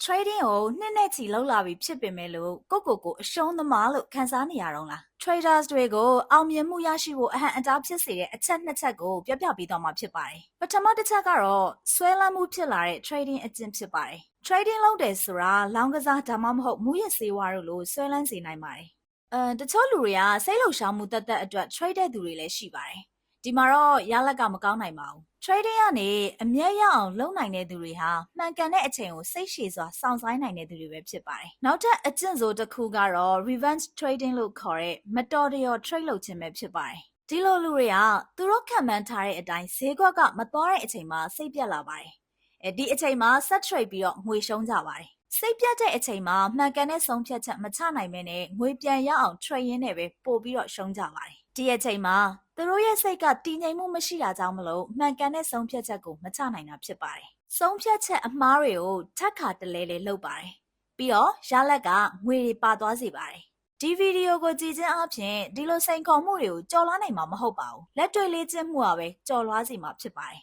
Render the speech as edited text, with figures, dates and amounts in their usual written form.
trading ကိုနှစ်နဲ့ချီလောက်လာပြီဖြစ်ပေမဲ့လို့ကိုအရှုံးသမားလို့ခန်းစားနေရတော့လား traders တွေကိုအောင်မြင်မှုရရှိဖို့အဟန့်အတားဖြစ်စေတဲ့အချက်နှစ်ချက်ကိုပြောပြပေးသွားမှာဖြစ်ပါတယ်ပထမတစ်ချက်ကတော့ဆွဲလန်းမှုဖြစ်လာတဲ့ trading အကျင့်ဖြစ်ပါတယ် trading လုပ်တယ်ဆိုတာလောင်းကစားဒါမှမဟုတ်မူရစ်စေဝါတို့လိုဆွဲလန်းစေနိုင်ပါတယ်တချို့လူတွေကစိတ်လှုပ်ရှားမှုတက်အတွက် trade တဲ့သူတွေလည်းရှိပါတယ်ဒီမှာတော့ရလက်ကမကောင်းနိုင်ပါဘူး trading ကနေအမြတ်ရအောင်လုပ်နိုင်တဲ့သူတွေဟာမှန်ကန်တဲ့အချိန်ကိုစိတ်ရှည်စွာစောင့်ဆိုင်းနိုင်တဲ့သူတွေပဲဖြစ်ပါတယ်။နောက်ထပ်အကျင့်ဆိုတစ်ခုကတော့ revenge trading လို့ခေါ်တဲ့မတော်တရော trade လုပ်ခြင်းပဲဖြစ်ပါတယ်။ဒီလိုလူတွေကသူတို့ခံမှန်းထားတဲ့အတိုင်းဈေးကွက်ကမသွားတဲ့အချိန်မှာစိတ်ပြတ်လာပါတယ်။ဒီအချိန်မှာ set trade ပြီးတော့ငွေရှုံးကြပါတယ်။စိတ်ပြတ်တဲ့အချိန်မှာမှန်ကန်တဲ့ဆုံးဖြတ်ချက်မချနိုင်မဲနဲ့ငွေပြန်ရအောင် trade ရင်းနဲ့ပဲပို့ပြီးတော့ရှုံးကြပါတယ်။ဒီအချိန်မှာသူတို့ရဲ့စိတ်ကတည်ငြိမ်မှုမရှိတာကြောင့်မလို့မှန်ကန်တဲ့ဆုံးဖြတ်ချက်ကိုမချနိုင်တာဖြစ်ပါတယ်။ဆုံးဖြတ်ချက်အမှားတွေကိုထပ်ခါတလဲလဲလုပ်ပါတယ်။ပြီးတော့ရလက်ကငွေတွေပါသွားစေပါတယ်။ဒီဗီဒီယိုကိုကြည့်ခြင်းအပြင်ဒီလိုစိန်ခေါ်မှုတွေကိုကြော်လွှားနိုင်မှာမဟုတ်ပါဘူး။လက်တွေ့လေ့ကျင့်မှုကပဲကြော်လွှားစေမှာဖြစ်ပါတယ်